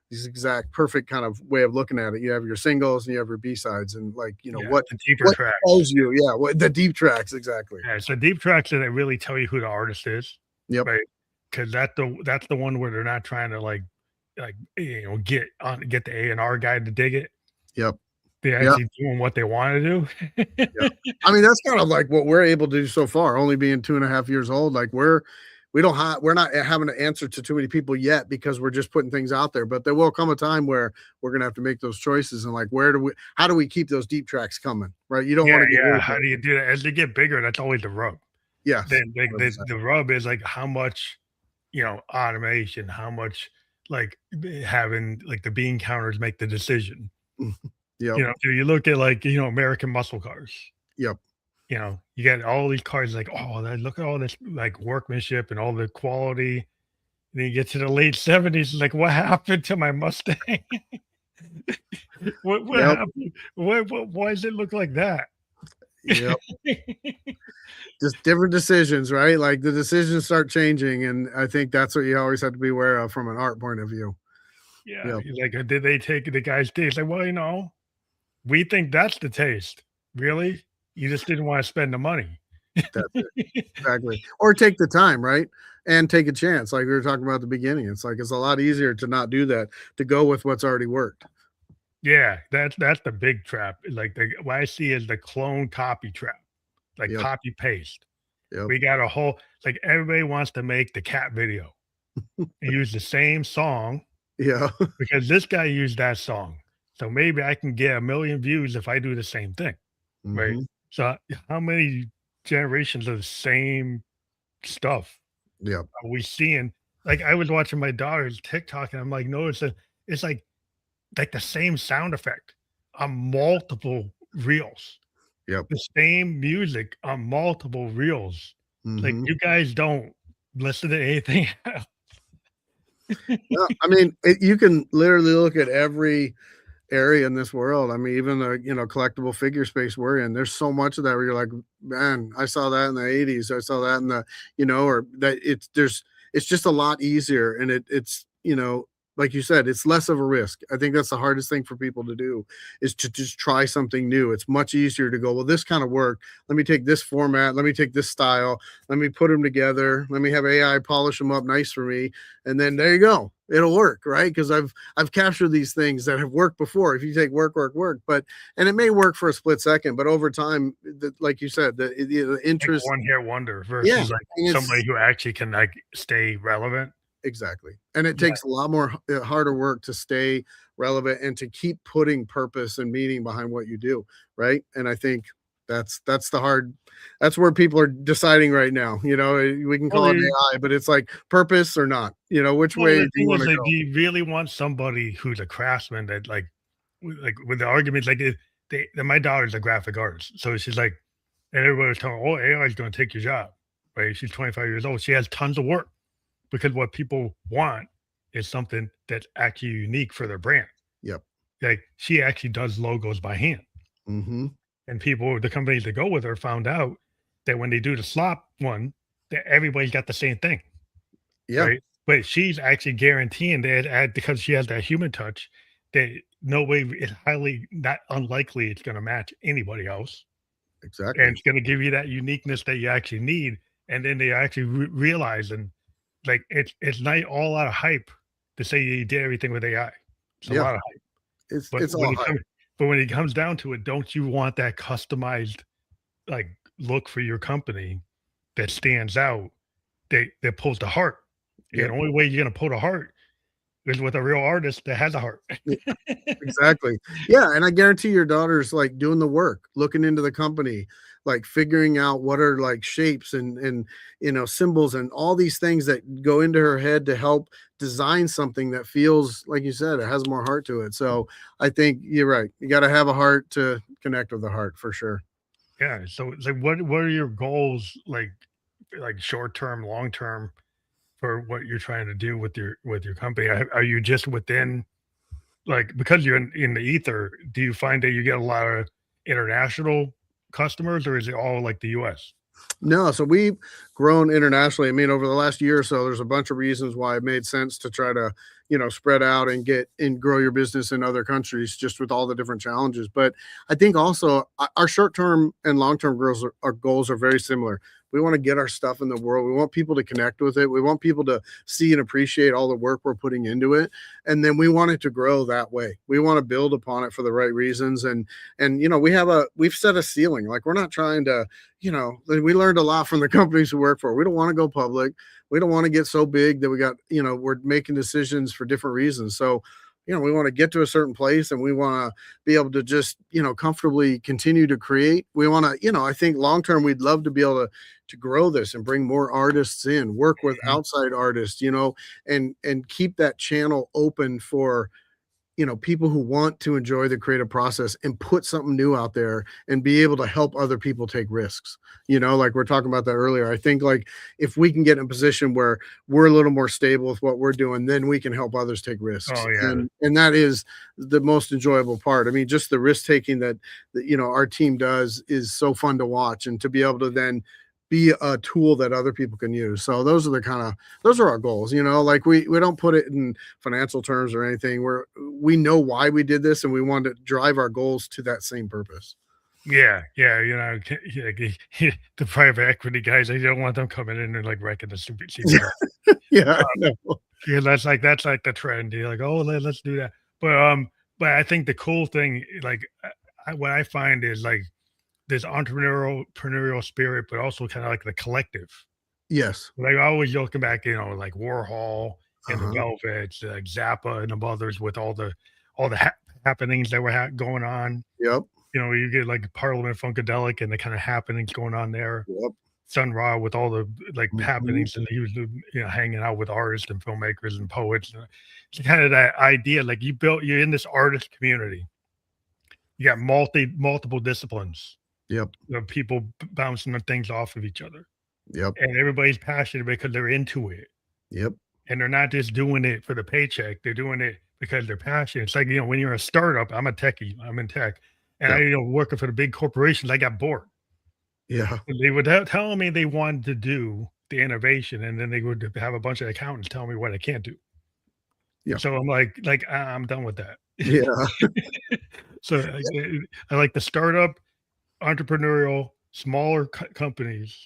this exact perfect kind of way of looking at it. You have your singles and you have your B-sides and, like, Yeah, what the deeper what tracks. tells you, yeah, what the deep tracks, exactly. Yeah, so deep tracks that really tell you who the artist is, Yep, right? Because that's the one where they're not trying to get the A&R guy to dig it. yep, They're yep, actually doing what they wanna do. yep. I mean, that's kind of like what we're able to do so far, only being 2.5 years old. Like, we're not having to answer to too many people yet because we're just putting things out there. But there will come a time where we're gonna have to make those choices and, like, how do we keep those deep tracks coming, right? You don't Yeah, want to get rid yeah, of how those. do you do that? As they get bigger, that's always the rub. Yes, The 100%. the rub is, like, how much, automation, how much, like, having, like, the bean counters make the decision. Yep, So you look at, like, American muscle cars, yep. you got all these cars like, "Oh, look at all this, like, workmanship and all the quality." Then you get to the late '70s, like, "What happened to my Mustang? What Yep, happened? Why does it look like that?" yep. Just different decisions, right? Like, the decisions start changing, and I think that's what you always have to be aware of from an art point of view. Yeah, Yep, he's like, "Did they take the guy's taste?" Like, "Well, we think that's the taste. Really? You just didn't wanna spend the money." that's it. Exactly. Or take the time, right? And take a chance, like we were talking about at the beginning. It's like, it's a lot easier to not do that, to go with what's already worked. Yeah, that's the big trap, like, what I see is the clone copy trap, like, Yep, copy paste. yep. We got a whole like, everybody wants to make the cat video and use the same song Yeah. because this guy used that song. So maybe I can get 1,000,000 views if I do the same thing, right? Mhm. So how many generations of the same stuff Yep. are we seeing? Like, I was watching my daughter's TikTok and I'm like, noticing it's like the same sound effect on multiple reels, Yep. the same music on multiple reels. Like, Mhm. you guys don't listen to anything else. Yeah, I mean, you can literally look at every area in this world. I mean, even the, collectible figure space we're in, there's so much of that where you're like, man, I saw that in the 80s. I saw that in the, or that it's just a lot easier. And it's, like you said, it's less of a risk. I think that's the hardest thing for people to do is to just try something new. It's much easier to go, well, this kind of worked. Let me take this format. Let me take this style. Let me put them together. Let me have AI polish them up nice for me. And then there you go. It'll work, right? Because I've captured these things that have worked before. If you take work, but and it may work for a split second, but over time, like you said, the Like a interest, one-hit wonder yeah, versus, like, and somebody it's who actually can, like, stay relevant. exactly, and it Yeah, takes a lot more harder work to stay relevant and to keep putting purpose and meaning behind what you do, right? And I think that's the hard. That's where people are deciding right now. We can well, call it the AI, but it's like purpose or not. Which well, way the do you thing want is, to like, go? do you really want somebody who's a craftsman that, with the arguments, like, my daughter's a graphic artist, so she's like and everybody was telling her, "Oh, AI is gonna take your job," right? She's 25 years old. She has tons of work because what people want is something that's actually unique for their brand. Yep. Like, she actually does logos by hand. Hmm. And the companies that go with her found out that when they do the slop one, that everybody's got the same thing, Yeah. right? But she's actually guaranteeing that because she has that human touch, that no way it's highly not unlikely it's going to match anybody else, and Exactly. it's going to give you that uniqueness that you actually need. And then they actually realize and like it's not all out of hype to say you did everything with AI. It's a Yeah. lot of hype, but It's all hype. when it comes down to it, don't you want that customized like look for your company that stands out that pulls the heart. And the only way you're gonna pull the heart is with a real artist that has a heart. Exactly. Yeah, and I guarantee your daughter's like doing the work, looking into the company, like figuring out what are like shapes and symbols and all these things that go into her head to help design something that feels like you said it has more heart to it. So I think you're right. You got to have a heart to connect with the heart for sure. Yeah. So it's like what are your goals like short term, long term for what you're trying to do with your company? Are you just within like because you're in the ether, do you find that you get a lot of international customers or is it all like the US? No, so we've grown internationally. I mean, over the last year or so, there's a bunch of reasons why it made sense to try to, spread out and get and grow your business in other countries just with all the different challenges. But I think also our short-term and long-term goals are very similar. We want to get our stuff in the world. We want people to connect with it. We want people to see and appreciate all the work we're putting into it. And then we want it to grow that way. We want to build upon it for the right reasons. And we've set a ceiling. Like we're not trying to, we learned a lot from the companies we work for. We don't want to go public. We don't want to get so big that we're making decisions for different reasons. So, we want to get to a certain place and we want to be able to just, comfortably continue to create. We want to, I think long term, we'd love to be able to grow this and bring more artists in, work with outside artists, and keep that channel open for, people who want to enjoy the creative process and put something new out there and be able to help other people take risks. Like we're talking about that earlier. I think like if we can get in a position where we're a little more stable with what we're doing, then we can help others take risks. Oh yeah. And that is the most enjoyable part. I mean, just the risk taking that our team does is so fun to watch and to be able to then be a tool that other people can use. So those are our goals, like we don't put it in financial terms or anything. We know why we did this and we want to drive our goals to that same purpose. Yeah, yeah, the private equity guys, I don't want them coming in and like wrecking the stupid Yeah, yeah, that's like the trend. You're like, oh, let's do that. But I think the cool thing, like what I find is like this entrepreneurial spirit, but also kind of like the collective. Yes. Like I always looking back, like Warhol and the Velvets, Zappa and the others with all the happenings that were going on. Yep. You get like Parliament Funkadelic and the kind of happenings going on there. Yep. Sun Ra with all the like happenings, and he was hanging out with artists and filmmakers and poets. It's kind of that idea, like you're in this artist community. You got multiple disciplines. Yep. People bouncing things off of each other. Yep. And everybody's passionate because they're into it. Yep. And they're not just doing it for the paycheck. They're doing it because they're passionate. It's like, when you're a startup, I'm a techie, I'm in tech. And I, working for the big corporations, I got bored. Yeah. They would tell me they wanted to do the innovation, and then they would have a bunch of accountants tell me what I can't do. Yeah. So I'm like I'm done with that. Yeah. So I like the startup, entrepreneurial, smaller companies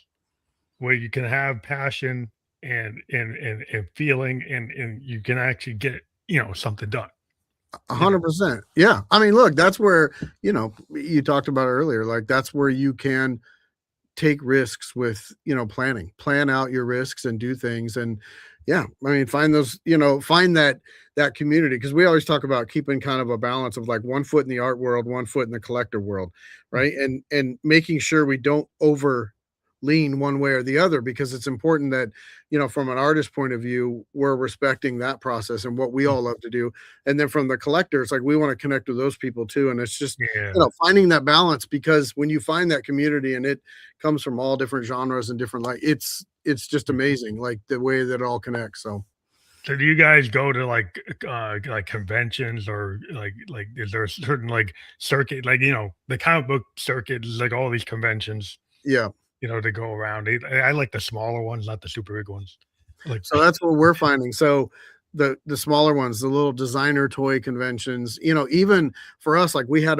where you can have passion and feeling, and you can actually get something done. 100%. Yeah. I mean, look, that's where you talked about it earlier. Like that's where you can take risks with plan out your risks and do things. And yeah, I mean, find those, find that community, because we always talk about keeping kind of a balance of like 1 foot in the art world, 1 foot in the collector world, right? And making sure we don't over lean one way or the other, because it's important that from an artist point of view, we're respecting that process and what we all love to do. And then from the collectors, like we want to connect with those people too. And it's just finding that balance, because when you find that community and it comes from all different genres and different, like it's just amazing, like the way that it all connects. So do you guys go to like conventions, or like is there a certain like circuit, like the comic book circuit is like all these conventions? Yeah. To go around. I like the smaller ones, not the super big ones. So that's what we're finding. So the smaller ones, the little designer toy conventions, even for us, like we had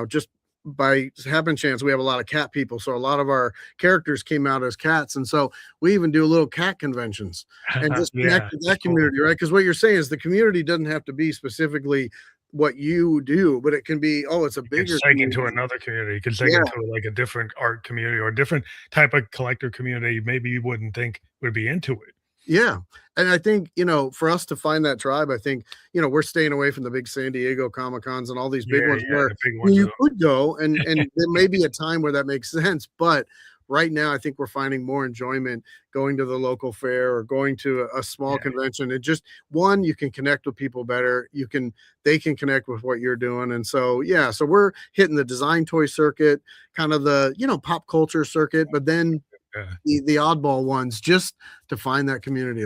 just by happen chance, we have a lot of cat people. So a lot of our characters came out as cats. And so we even do little cat conventions and just connect with that community, right? Because what you're saying is the community doesn't have to be specifically what you do, but it can be, oh, it's a It can bigger seg into community. another community. It can seg Yeah, into like a different art community or a different type of collector community maybe you wouldn't think would be into it. yeah. And I think, for us to find that tribe, I think, we're staying away from the big San Diego Comic Cons and all these big Yeah, ones yeah, where the big ones you are could go, and there may be a time where that makes sense, but right now I think we're finding more enjoyment going to the local fair or going to a small yeah, convention. And just one, you can connect with people better. They can connect with what you're doing. And so, yeah, so we're hitting the design toy circuit, kind of the, pop culture circuit, but then yeah. the oddball ones, just to find that community.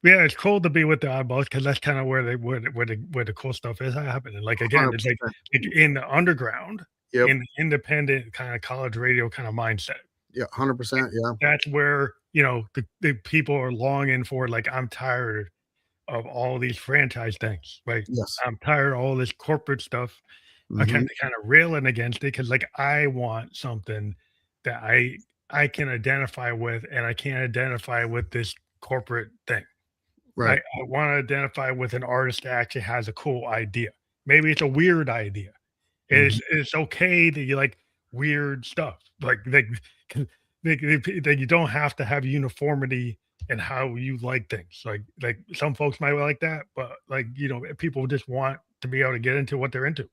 Yeah, it's cool to be with the oddballs because that's kind of where the cool stuff is happening. Like again, it's like 100%. in the underground, Yep. in the independent kind of college radio kind of mindset. Yeah. 100%. Yeah. That's where the people are longing for. Like I'm tired of all these franchise things. Like Yes. I'm tired of all this corporate stuff. I Mhm. kind of railing against it because like I want something that I can identify with, and I can't identify with this corporate thing. I Right. want to identify with an artist that actually has a cool idea. Maybe it's a weird idea. Mhm. It's okay that you like weird stuff. Like you don't have to have uniformity in how you like things. Like some folks might like that, but like people just want to be able to get into what they're into.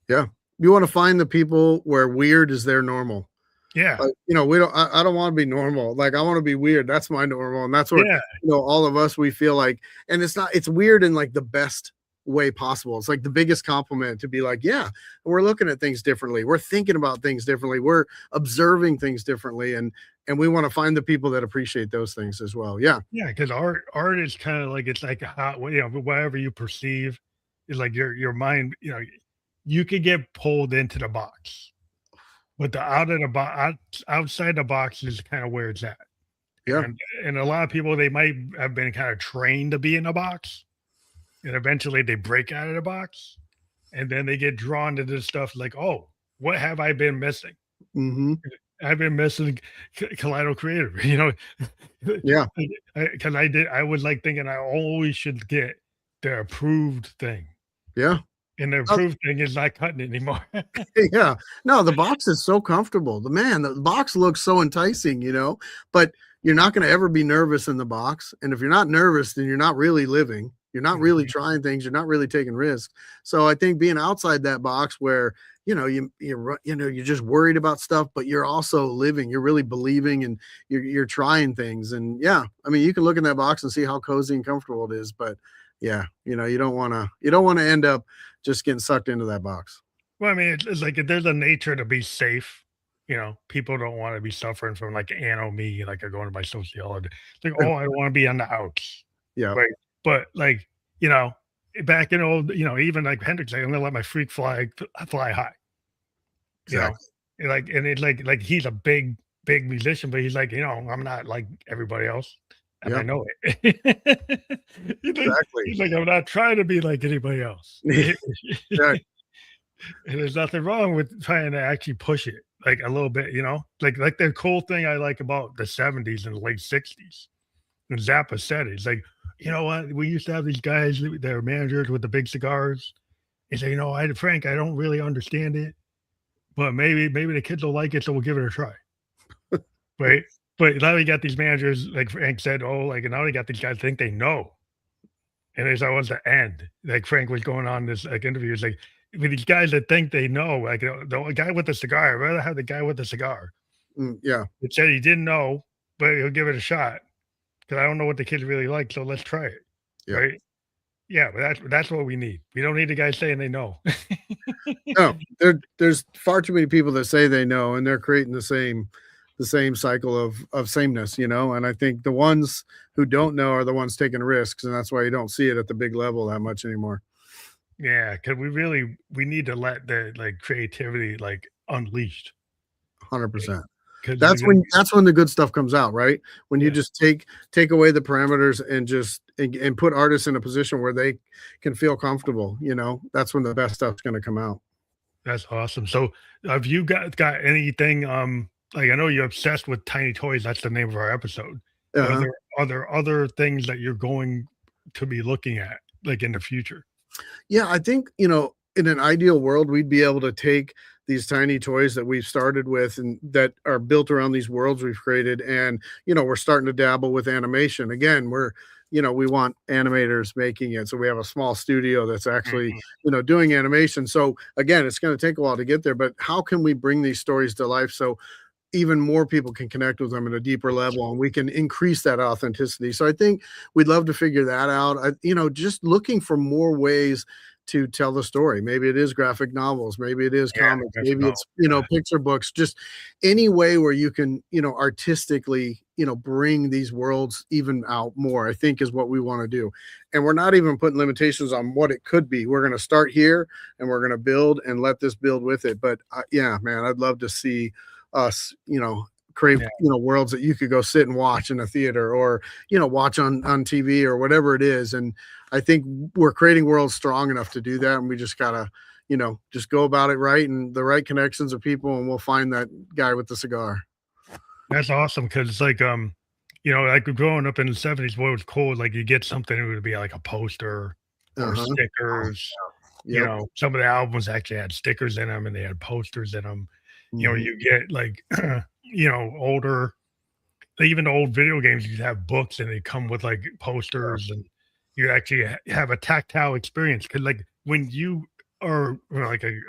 Yeah. You wanna find the people where weird is their normal. Yeah. Like, we don't I don't wanna be normal. Like, I wanna be weird. That's my normal, and that's what, Yeah. all of us, we feel like, and it's weird in, like, the best way possible. It's like the biggest compliment to be like, "Yeah, we're looking at things differently. We're thinking about things differently. We're observing things differently," and we wanna find the people that appreciate those things as well. Yeah. Yeah. Because art is kind of like it's like a hot, whatever you perceive is like your mind. You could get pulled into the box. But the outside the box is kinda where it's at, Yeah. and a lot of people, they might have been kinda trained to be in a box, and eventually they break out of the box, and then they get drawn to this stuff like, "Oh, what have I been missing? Mhm. I've been missing Kaleidos Creative," Yeah. Because I was, like, thinking I always should get the approved thing, Yeah. and the approved thing is not cutting it anymore. Yeah. No, the box is so comfortable. The box looks so enticing, but you're not gonna ever be nervous in the box, and if you're not nervous, then you're not really living. You're not really Mhm. trying things, you're not really taking risks. So I think being outside that box where, you're just worried about stuff, but you're also living, you're really believing, and you're trying things, and yeah, I mean, you can look in that box and see how cozy and comfortable it is, but yeah, you don't wanna end up just getting sucked into that box. Well, I mean, it's like there's a nature to be safe. People don't want to be suffering from like anomie, like I go into my sociology. It's like, oh, I want to be on the outs, Yeah. right? But like, you know, back in old, even like Hendrix, like, I'm gonna let my freak fly high. You know, Exactly. and it's like he's a big musician, but he's like, I'm not like everybody else, and I Yeah. know it. Exactly. He's like, I'm not trying to be like anybody else. Right. And there's nothing wrong with trying to actually push it like a little bit, like the cool thing I like about the 70s and the late 60s. And Zappa said it. It's like, you know what? We used to have these guys that are managers with the big cigars. He said, Frank, I don't really understand it, but maybe the kids will like it, so we'll give it a try. Right. But now we got these managers, like Frank said, like now we got these guys think they know. And as I was the end, like Frank was going on this like interview, it's like with these guys that think they know, like the guy with the cigar, I'd rather have the guy with the cigar Yeah. that said he didn't know, but he'll give it a shot because I don't know what the kids really like, so let's try it, Yeah. right? Yeah, but that's what we need. We don't need the guys saying they know. No, there's far too many people that say they know, and they're creating the same cycle of sameness, and I think the ones who don't know are the ones taking risks, and that's why you don't see it at the big level that much anymore. Yeah, because we need to let the like creativity like unleashed 100%. because That's when the good stuff comes out, right? When you yeah, just take away the parameters and just and put artists in a position where they can feel comfortable, that's when the best stuff's gonna come out. that's awesome. So have you got anything? Like I know you're obsessed with tiny toys. That's the name of our episode. Uh-huh. Are there other things that you're going to be looking at like in the future? Yeah, I think, in an ideal world, we'd be able to take these tiny toys that we've started with and that are built around these worlds we've created. And, we're starting to dabble with animation. Again, we want animators making it. So we have a small studio that's actually, Mhm. doing animation. So again, it's going to take a while to get there, but how can we bring these stories to life so even more people can connect with them at a deeper level and we can increase that authenticity? So I think we'd love to figure that out. Just looking for more ways to tell the story. Maybe it is graphic novels, maybe it is Yeah, comics, that's maybe no, it's, yeah. picture books, just any way where you can, artistically, bring these worlds even out more, I think is what we want to do. And we're not even putting limitations on what it could be. We're going to start here and we're going to build and let this build with it. But yeah, man, I'd love to see us, create, Yeah. worlds that you could go sit and watch in a theater or, watch on TV or whatever it is. And I think we're creating worlds strong enough to do that. And we just gotta, just go about it right and the right connections of people, and we'll find that guy with the cigar. That's awesome because it's like, like growing up in the 70s, what was cool, like you get something, it would be like a poster or Uh-huh. stickers. Yep. Some of the albums actually had stickers in them and they had posters in them. Mhm. You get like, older, even old video games, you have books and they come with like posters and you actually have a tactile experience. Cause like when you are like a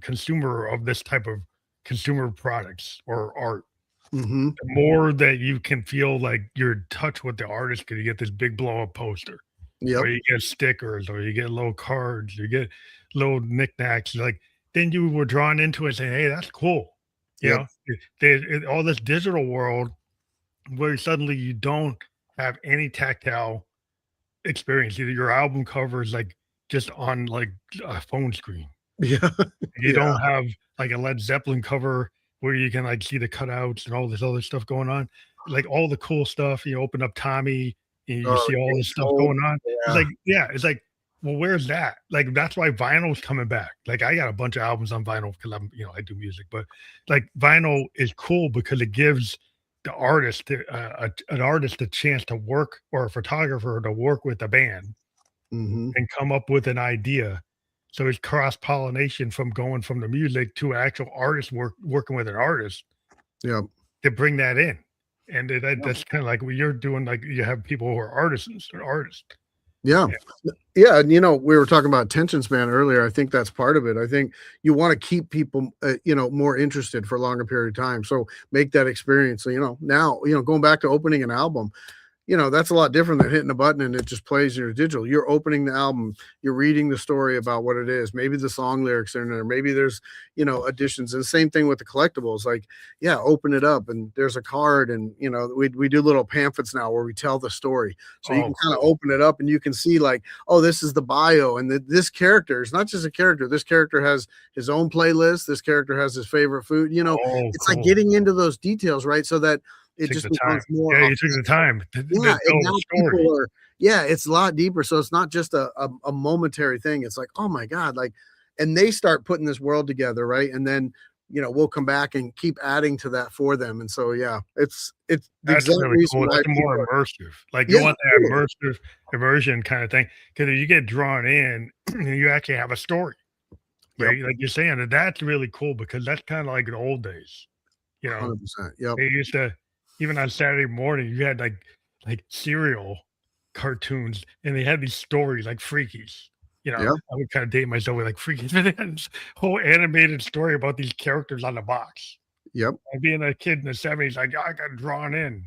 consumer of this type of consumer products or art, Mhm. the more that you can feel like you're in touch with the artist, because you get this big blow up poster, or Yep. you get stickers, or you get little cards, you get little knickknacks. Like then you were drawn into it, saying, "Hey, that's cool." Yep. All this digital world where suddenly you don't have any tactile experience. Either your album cover is like just on like a phone screen. Yeah. You Yeah. don't have like a Led Zeppelin cover where you can like see the cutouts and all this other stuff going on. Like all the cool stuff, you open up Tommy and you Oh, see all Jane this stuff Gold. going on. It's Yeah. like, yeah, it's like, well, where's that? Like that's why vinyl's coming back. Like I got a bunch of albums on vinyl because I do music, but like vinyl is cool because it gives the artist, an artist, a chance to work, or a photographer to work with a band Mhm. and come up with an idea. So it's cross pollination from going from the music to actual artist working with an artist Yep. to bring that in. And that's kind of like what you're doing. Like you have people who are artisans or artists. Yeah. Yeah. Yeah, and we were talking about attention span earlier. I think that's part of it. I think you want to keep people, more interested for a longer period of time. So make that experience. So, now, going back to opening an album, that's a lot different than hitting a button and it just plays in your digital. You're opening the album, you're reading the story about what it is. Maybe the song lyrics are in there, maybe there's, additions. And same thing with the collectibles. Like, yeah, open it up and there's a card, and we do little pamphlets now where we tell the story. So you Oh, can kind of cool. open it up and you can see like, oh, this is the bio, and this character is not just a character. This character has his own playlist. This character has his favorite food. Oh, It's like cool. getting into those details, right? So that it Take just the time. becomes more Yeah, you took the authentic. time Yeah, to and tell the now story. people are, yeah, it's a lot deeper, so it's not just a momentary thing. It's like, "Oh my god," like, and they start putting this world together, right? And then, we'll come back and keep adding to that for them, and so, yeah, it's the That's exact really reason cool. why That's more people are. immersive. Like you Yeah, want that totally. immersion kind of thing. Because if you get drawn in, you actually have a story. Yep, Right? Like you're saying, and that's really cool because that's kinda like the old days, you know? 100%, yep, They used to, even on Saturday morning, you had, like, cereal cartoons, and they had these stories like Freakies, yeah, I would kinda date myself with, like, Freakies, but they had this whole animated story about these characters on the box. yep, And being a kid in the '70s, like, I got drawn in.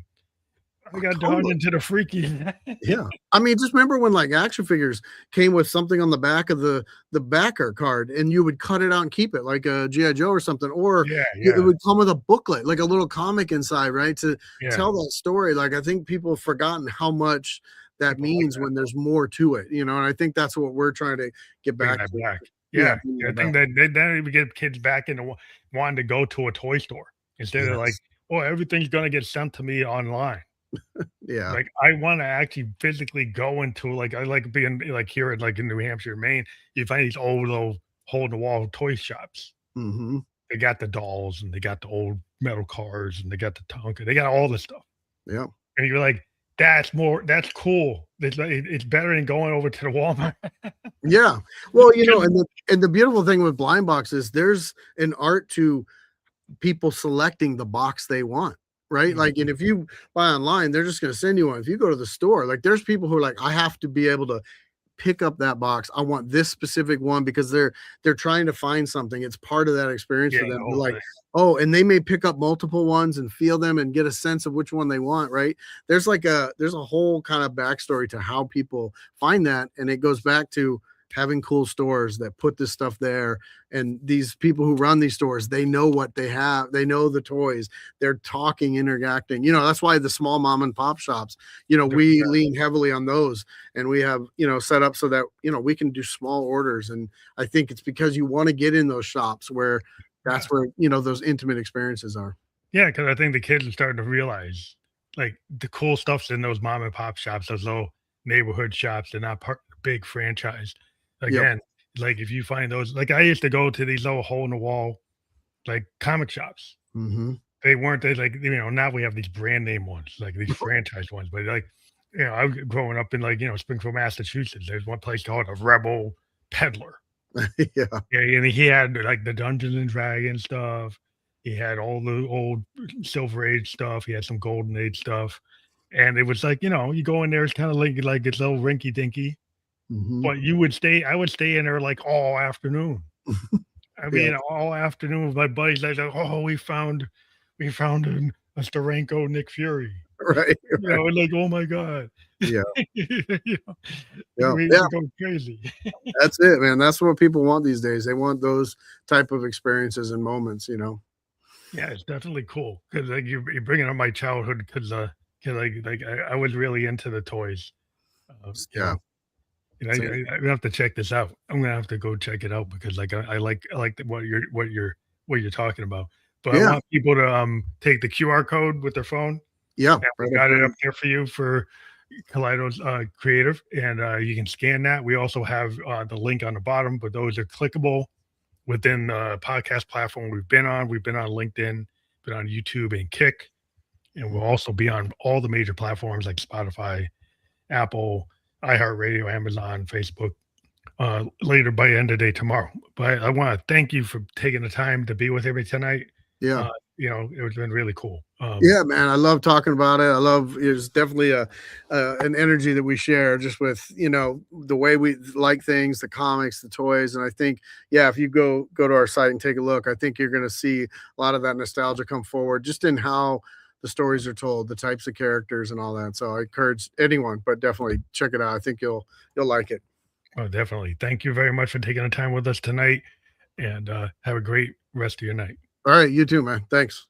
I got drawn totally. into the Freakies. Yeah. I mean, just remember when like action figures came with something on the back of the backer card and you would cut it out and keep it like a GI Joe or something, or Yeah, it yeah, would come with a booklet, like a little comic inside, right? To yeah. tell that story. Like I think people have forgotten how much that People like means that. when there's more to it, and I think that's what we're trying to get Bring back that to. back. Yeah, Yeah. bring I that back. think that they don't even get kids back into wanting to go to a toy store instead of like, Yes. "Oh, everything's gonna get sent to me online." Yeah. Like, I wanna actually physically go into, like, I like being, like, here in, like, in New Hampshire, Maine, you find these old little hole-in-the-wall toy shops. Hmm. They got the dolls, and they got the old metal cars, and they got the Tonka, they got all this stuff, Yeah. and you're like, That's cool. It's better than going over to the Walmart. Yeah. Well, you know, and the beautiful thing with blind box is there's an art to people selecting the box they want, right? Like, and if you buy online, they're just going to send you one. If you go to the store, like there's people who are like, I have to be able to pick up that box. I want this specific one because they're trying to find something. It's part of that experience for them. They're like, oh, and they may pick up multiple ones and feel them and get a sense of which one they want, right? There's a whole kind of backstory to how people find that. And it goes back to having cool stores that put this stuff there, and these people who run these stores, they know what they have, they know the toys, they're talking, interacting. You know, that's why the small mom and pop shops, you know, we lean heavily on those, and we have, you know, set up so that, you know, we can do small orders. And I think it's because you want to get in those shops where that's where, you know, those intimate experiences are. Yeah, because I think the kids are starting to realize like the cool stuff's in those mom and pop shops, those little neighborhood shops. They're not part big franchise. Again, like if you find those, like I used to go to these little hole in the wall, like comic shops. They weren't they like, you know, now we have these brand name ones, like these franchise ones. But like, you know, I was growing up in like, you know, Springfield, Massachusetts. There's one place called a Rebel Peddler. Yeah, and he had like the Dungeons and Dragons stuff. He had all the old Silver Age stuff. He had some Golden Age stuff. And it was like, you know, you go in there, it's kind of like it's a little rinky dinky. But I would stay in there like all afternoon. I mean, all afternoon with my buddies. Like, oh, we found a Steranko Nick Fury. Right. You know, like, oh my God. Yeah. You know, we go crazy. That's it, man. That's what people want these days. They want those type of experiences and moments, you know. Yeah, it's definitely cool because like you're bringing up my childhood because I was really into the toys. Yeah. I have to check this out. I'm gonna have to go check it out because like I like what you're talking about. But I want people to take the QR code with their phone. Yeah, I got it up there for you for Kaleidos Creative, and you can scan that. We also have the link on the bottom, but those are clickable within the podcast platform we've been on. We've been on LinkedIn, been on YouTube and Kick, and we'll also be on all the major platforms like Spotify, Apple, iHeartRadio, Amazon, Facebook, later by the end of the day tomorrow. But I want to thank you for taking the time to be with me tonight. Yeah. You know, it's been really cool. Yeah, man, I love talking about it. It's definitely an energy that we share just with, you know, the way we like things, the comics, the toys. And I think, yeah, if you go to our site and take a look, I think you're going to see a lot of that nostalgia come forward just in how the stories are told, the types of characters and all that. So I encourage anyone, but definitely check it out. I think you'll like it. Oh, definitely. Thank you very much for taking the time with us tonight, and have a great rest of your night. All right. You too, man. Thanks.